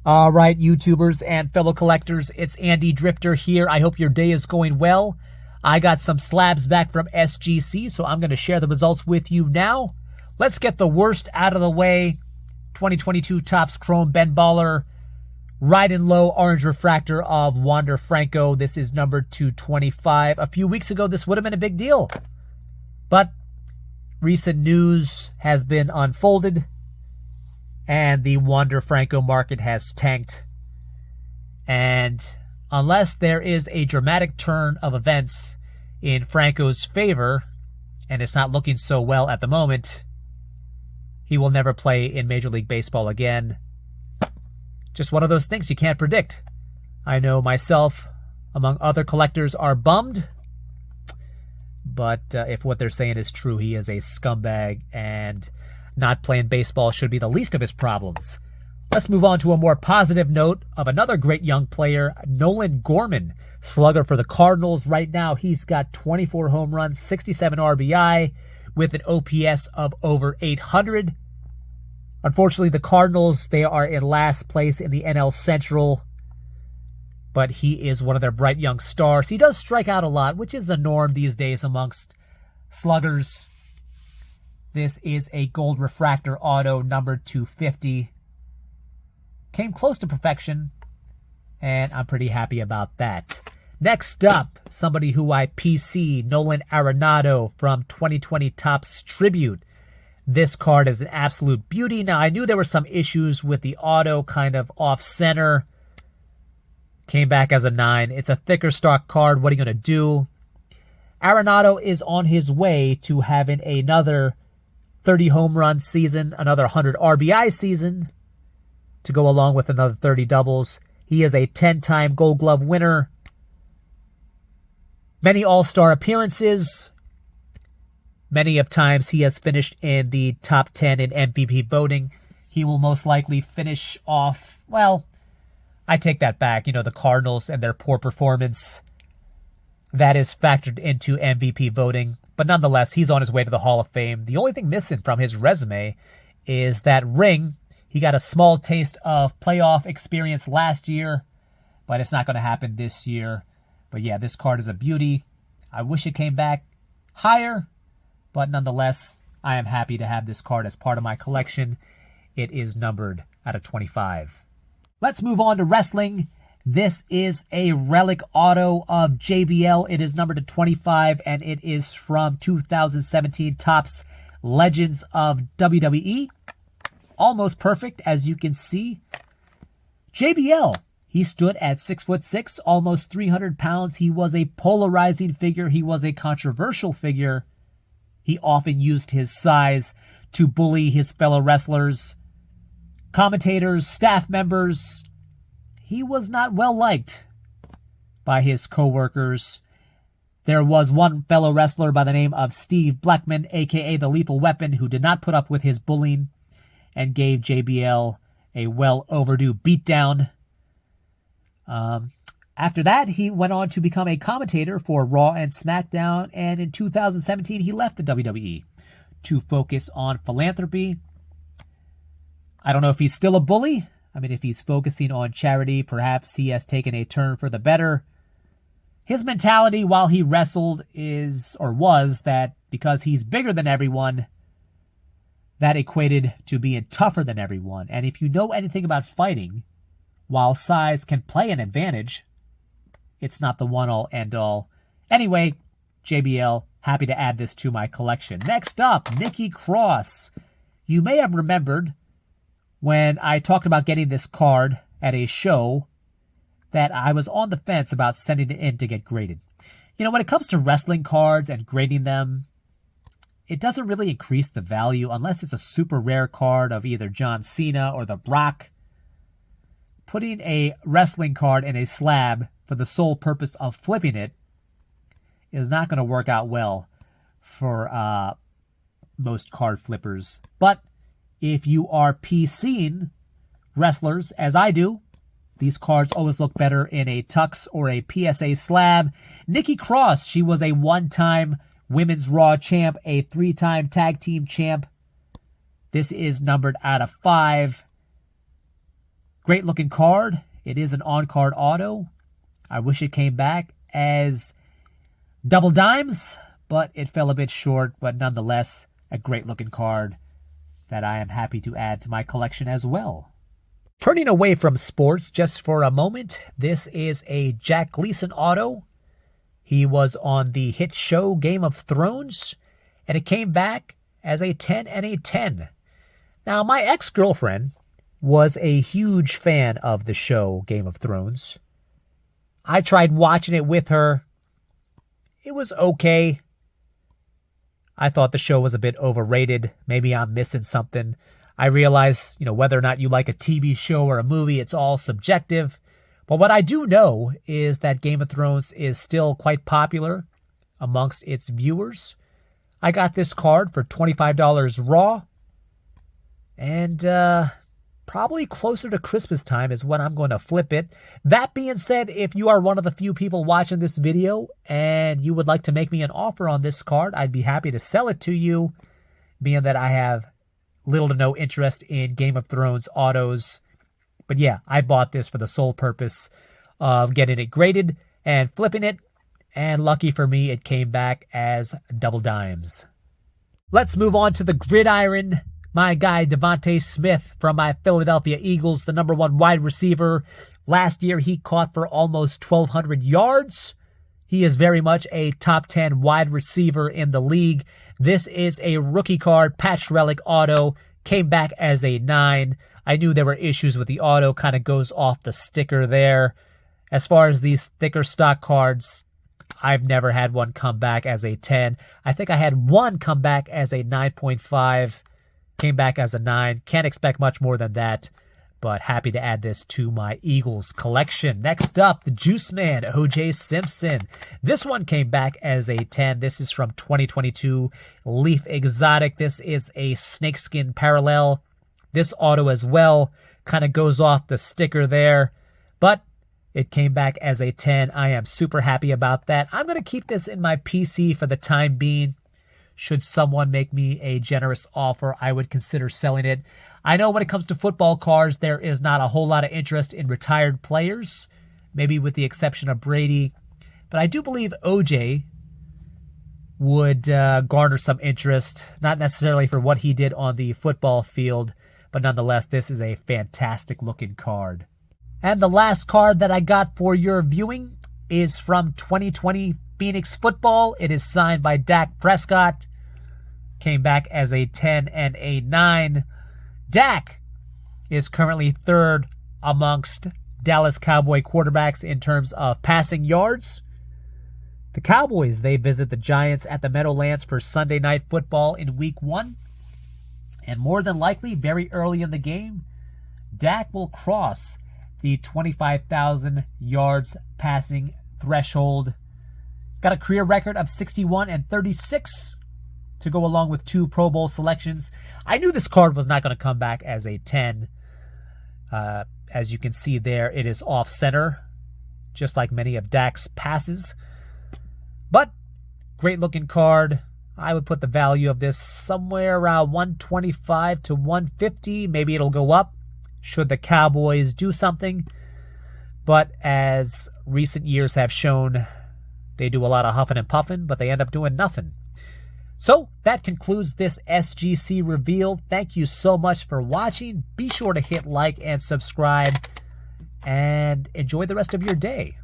All right, YouTubers and fellow collectors, it's Andy Drifter here. I hope your day is going well. I got some slabs back from SGC, so I'm going to share the results with you now. Let's get the worst out of the way. 2022 Topps Chrome Ben Baller, Ride and Low Orange Refractor of Wander Franco. This is number 225. A few weeks ago, this would have been a big deal. But recent news has been unfolded, and the Wander Franco market has tanked. And unless there is a dramatic turn of events in Franco's favor, and it's not looking so well at the moment, he will never play in Major League Baseball again. Just one of those things you can't predict. I know myself, among other collectors, are bummed. But if what they're saying is true, he is a scumbag, and not playing baseball should be the least of his problems. Let's move on to a more positive note of another great young player, Nolan Gorman, slugger for the Cardinals. Right now, he's got 24 home runs, 67 RBI, with an OPS of over 800. Unfortunately, the Cardinals, they are in last place in the NL Central, but he is one of their bright young stars. He does strike out a lot, which is the norm these days amongst sluggers. This is a gold refractor auto, number 250. Came close to perfection, and I'm pretty happy about that. Next up, somebody who I PC, Nolan Arenado from 2020 Topps Tribute. This card is an absolute beauty. Now, I knew there were some issues with the auto, kind of off-center. Came back as a 9. It's a thicker stock card. What are you going to do? Arenado is on his way to having another 30 home run season, another 100 RBI season to go along with another 30 doubles. He is a 10-time Gold Glove winner. Many All-Star appearances. Many of times he has finished in the top 10 in MVP voting. He will most likely finish off, well, I take that back. You know, the Cardinals and their poor performance, that is factored into MVP voting. But nonetheless, he's on his way to the Hall of Fame. The only thing missing from his resume is that ring. He got a small taste of playoff experience last year, but it's not going to happen this year. But yeah, this card is a beauty. I wish it came back higher, but nonetheless, I am happy to have this card as part of my collection. It is numbered out of 25. Let's move on to wrestling. This is a relic auto of JBL. It is numbered to 25, and it is from 2017 Topps Legends of WWE. Almost perfect, as you can see. JBL, he stood at 6'6", almost 300 pounds. He was a polarizing figure. He was a controversial figure. He often used his size to bully his fellow wrestlers, commentators, staff members. He was not well liked by his co-workers. There was one fellow wrestler by the name of Steve Blackman, a.k.a. the Lethal Weapon, who did not put up with his bullying and gave JBL a well-overdue beatdown. After that, he went on to become a commentator for Raw and SmackDown, and in 2017, he left the WWE to focus on philanthropy. I don't know if he's still a bully. I mean, if he's focusing on charity, perhaps he has taken a turn for the better. His mentality while he wrestled is, or was, that because he's bigger than everyone, that equated to being tougher than everyone. And if you know anything about fighting, while size can play an advantage, it's not the one-all, end-all. Anyway, JBL, happy to add this to my collection. Next up, Nikki Cross. You may have remembered when I talked about getting this card at a show that I was on the fence about sending it in to get graded. You know, when it comes to wrestling cards and grading them, it doesn't really increase the value unless it's a super rare card of either John Cena or The Brock. Putting a wrestling card in a slab for the sole purpose of flipping it is not going to work out well for most card flippers. But if you are PCing wrestlers, as I do, these cards always look better in a tux or a PSA slab. Nikki Cross, she was a one-time Women's Raw champ, a 3-time tag team champ. This is numbered out of 5. Great looking card. It is an on-card auto. I wish it came back as double dimes, but it fell a bit short. But nonetheless, a great looking card that I am happy to add to my collection as well. Turning away from sports just for a moment, this is a Jack Gleason auto. He was on the hit show Game of Thrones, and it came back as a 10 and a 10. Now, my ex-girlfriend was a huge fan of the show Game of Thrones. I tried watching it with her. It was okay. I thought the show was a bit overrated. Maybe I'm missing something. I realize, whether or not you like a TV show or a movie, it's all subjective. But what I do know is that Game of Thrones is still quite popular amongst its viewers. I got this card for $25 raw. And probably closer to Christmas time is when I'm going to flip it. That being said, if you are one of the few people watching this video and you would like to make me an offer on this card, I'd be happy to sell it to you, being that I have little to no interest in Game of Thrones autos. But yeah, I bought this for the sole purpose of getting it graded and flipping it. And lucky for me, it came back as double dimes. Let's move on to the gridiron. My guy, Devontae Smith from my Philadelphia Eagles, the #1 wide receiver. Last year, he caught for almost 1,200 yards. He is very much a top 10 wide receiver in the league. This is a rookie card, patch relic auto. Came back as a 9. I knew there were issues with the auto. Kind of goes off the sticker there. As far as these thicker stock cards, I've never had one come back as a 10. I think I had one come back as a 9.5. Came back as a 9. Can't expect much more than that, but happy to add this to my Eagles collection. Next up, the Juice Man, O.J. Simpson. This one came back as a 10. This is from 2022 Leaf Exotic. This is a snakeskin parallel. This auto as well kind of goes off the sticker there, but it came back as a 10. I am super happy about that. I'm going to keep this in my PC for the time being. Should someone make me a generous offer, I would consider selling it. I know when it comes to football cards, there is not a whole lot of interest in retired players, maybe with the exception of Brady. But I do believe OJ would garner some interest, not necessarily for what he did on the football field, but nonetheless, this is a fantastic looking card. And the last card that I got for your viewing is from 2020 Phoenix Football. It is signed by Dak Prescott. Came back as a 10 and a 9. Dak is currently third amongst Dallas Cowboy quarterbacks in terms of passing yards. The Cowboys, they visit the Giants at the Meadowlands for Sunday Night Football in Week 1. And more than likely, very early in the game, Dak will cross the 25,000 yards passing threshold. He's got a career record of 61 and 36 to go along with 2 Pro Bowl selections. I knew this card was not going to come back as a 10. As you can see there, it is off center, just like many of Dak's passes. But great looking card. I would put the value of this somewhere around 125 to 150. Maybe it'll go up should the Cowboys do something. But as recent years have shown, they do a lot of huffing and puffing, but they end up doing nothing. So that concludes this SGC reveal. Thank you so much for watching. Be sure to hit like and subscribe, and enjoy the rest of your day.